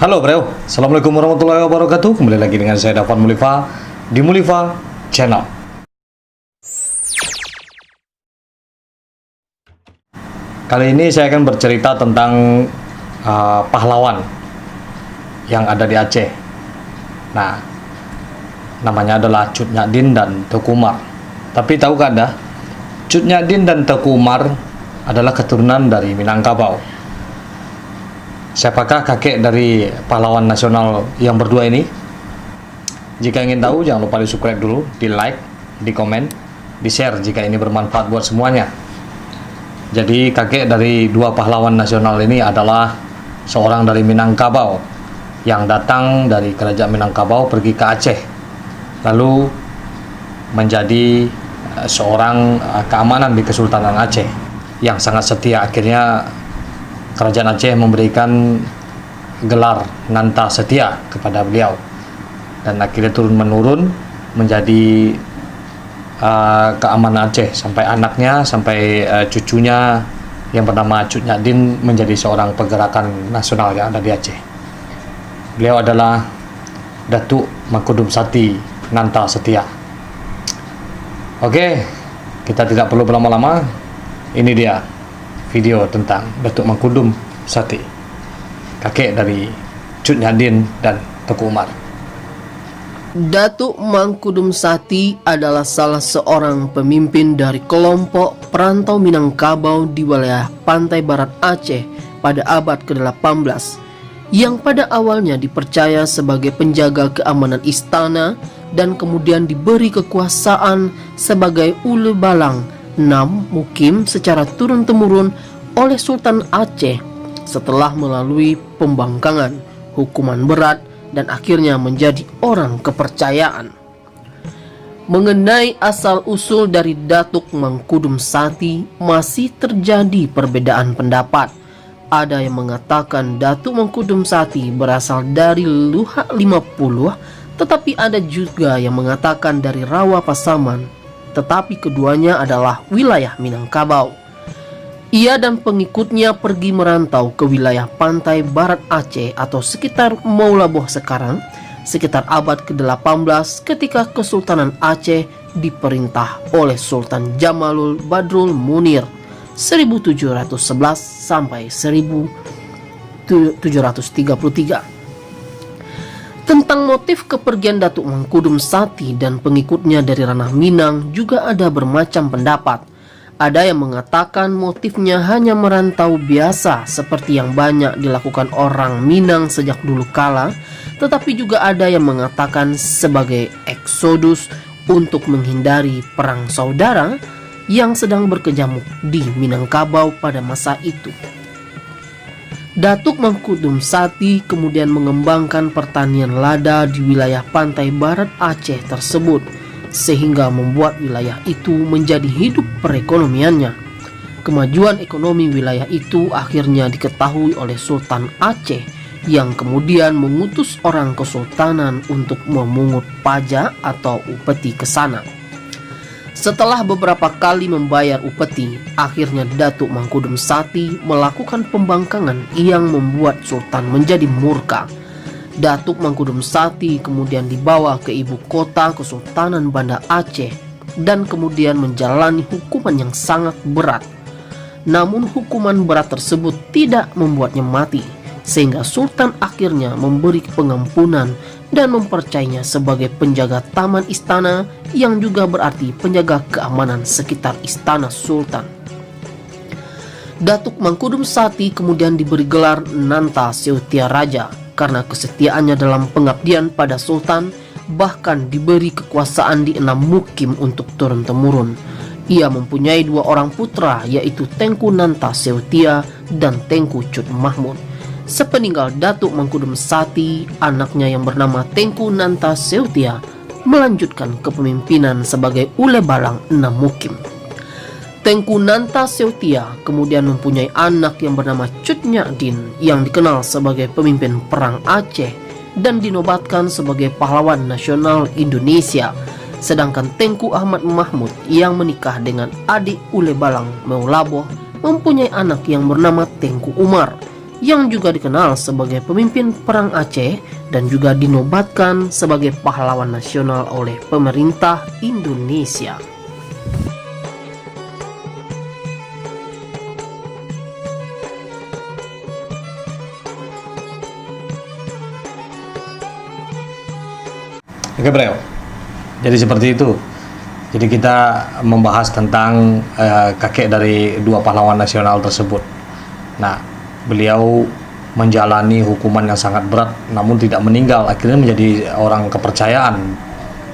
Halo bro, Assalamualaikum warahmatullahi wabarakatuh. Kembali lagi dengan saya Dafan Mulifa di Mulifa Channel. Kali ini saya akan bercerita tentang pahlawan yang ada di Aceh. Nah, namanya adalah Cut Nyak dan Teuku Umar. Tapi tahukah Anda, Cut Nyak dan Teuku Umar adalah keturunan dari Minangkabau. Siapakah kakek dari pahlawan nasional yang berdua ini? Jika ingin tahu, jangan lupa di subscribe dulu, di like, di komen, di share jika ini bermanfaat buat semuanya. Jadi kakek dari dua pahlawan nasional ini adalah seorang dari Minangkabau yang datang dari kerajaan Minangkabau pergi ke Aceh, lalu menjadi seorang keamanan di Kesultanan Aceh yang sangat setia. Akhirnya Kerajaan Aceh memberikan gelar Nanta Setia kepada beliau, dan akhirnya turun-menurun menjadi keamanan Aceh sampai anaknya, sampai cucunya yang bernama Cut Nyak menjadi seorang pergerakan nasional yang ada di Aceh. Beliau adalah Datuk Mangkudum Sati Nanta Setia. Oke, kita tidak perlu berlama-lama. Ini dia video tentang Datuk Mangkudum Sati, kakek dari Cut Nyak dan Teuku Umar. Datuk Mangkudum Sati adalah salah seorang pemimpin dari kelompok perantau Minangkabau di wilayah pantai barat Aceh pada abad ke-18, yang pada awalnya dipercaya sebagai penjaga keamanan istana dan kemudian diberi kekuasaan sebagai Ule Balang Nam Mukim secara turun-temurun oleh Sultan Aceh setelah melalui pembangkangan, hukuman berat, dan akhirnya menjadi orang kepercayaan. Mengenai asal-usul dari Datuk Mangkudum Sati masih terjadi perbedaan pendapat. Ada yang mengatakan Datuk Mangkudum Sati berasal dari Luhak 50, tetapi ada juga yang mengatakan dari Rawa Pasaman, tetapi keduanya adalah wilayah Minangkabau. Ia dan pengikutnya pergi merantau ke wilayah pantai barat Aceh atau sekitar Maulaboh sekarang, sekitar abad ke-18 ketika Kesultanan Aceh diperintah oleh Sultan Jamalul Badrul Munir 1711 sampai 1733. Tentang motif kepergian Datuk Mangkudum Sati dan pengikutnya dari ranah Minang juga ada bermacam pendapat. Ada yang mengatakan motifnya hanya merantau biasa seperti yang banyak dilakukan orang Minang sejak dulu kala, tetapi juga ada yang mengatakan sebagai eksodus untuk menghindari perang saudara yang sedang berkecamuk di Minangkabau pada masa itu. Datuk Mangkudum Sati kemudian mengembangkan pertanian lada di wilayah pantai barat Aceh tersebut, sehingga membuat wilayah itu menjadi hidup perekonomiannya. Kemajuan ekonomi wilayah itu akhirnya diketahui oleh Sultan Aceh, yang kemudian mengutus orang kesultanan untuk memungut pajak atau upeti ke sana. Setelah beberapa kali membayar upeti, akhirnya Datuk Mangkudum Sati melakukan pembangkangan yang membuat Sultan menjadi murka. Datuk Mangkudum Sati kemudian dibawa ke ibu kota Kesultanan Banda Aceh dan kemudian menjalani hukuman yang sangat berat. Namun hukuman berat tersebut tidak membuatnya mati, sehingga Sultan akhirnya memberi pengampunan dan mempercayainya sebagai penjaga taman istana, yang juga berarti penjaga keamanan sekitar istana Sultan. Datuk Mangkudum Sati kemudian diberi gelar Nanta Setia Raja karena kesetiaannya dalam pengabdian pada Sultan, bahkan diberi kekuasaan di 6 mukim untuk turun-temurun. Ia mempunyai 2 orang putra, yaitu Tengku Nanta Setia dan Tengku Cut Mahmud. Sepeninggal Datuk Mangkudum Sati, anaknya yang bernama Tengku Nanta Setia melanjutkan kepemimpinan sebagai Ule Balang Nam Mukim. Tengku Nanta Setia kemudian mempunyai anak yang bernama Cut Nyak yang dikenal sebagai pemimpin perang Aceh dan dinobatkan sebagai pahlawan nasional Indonesia. Sedangkan Tengku Ahmad Mahmud yang menikah dengan adik Ule Balang Maulaboh mempunyai anak yang bernama Tengku Umar. yang juga dikenal sebagai pemimpin Perang Aceh dan juga dinobatkan sebagai pahlawan nasional oleh pemerintah Indonesia. Oke bro, jadi seperti itu. Jadi kita membahas tentang kakek dari dua pahlawan nasional tersebut. Nah, beliau menjalani hukuman yang sangat berat namun tidak meninggal, akhirnya menjadi orang kepercayaan.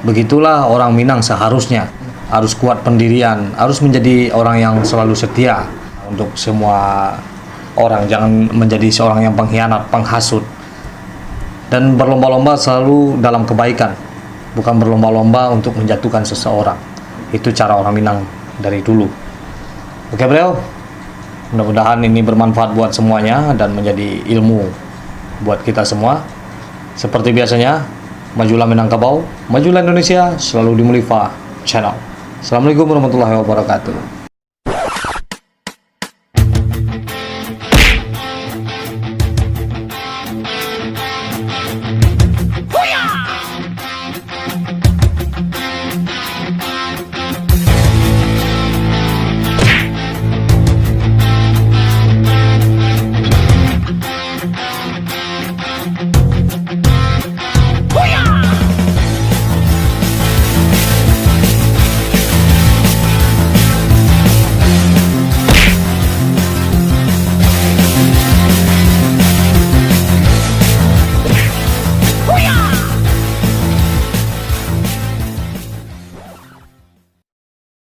Begitulah orang Minang seharusnya, harus kuat pendirian, harus menjadi orang yang selalu setia untuk semua orang, jangan menjadi seorang yang pengkhianat, penghasut, dan berlomba-lomba selalu dalam kebaikan, bukan berlomba-lomba untuk menjatuhkan seseorang. Itu cara orang Minang dari dulu. Oke beliau, mudah-mudahan ini bermanfaat buat semuanya dan menjadi ilmu buat kita semua. Seperti biasanya, majulah Minangkabau, majulah Indonesia, selalu di Mulifa Channel. Assalamualaikum warahmatullahi wabarakatuh.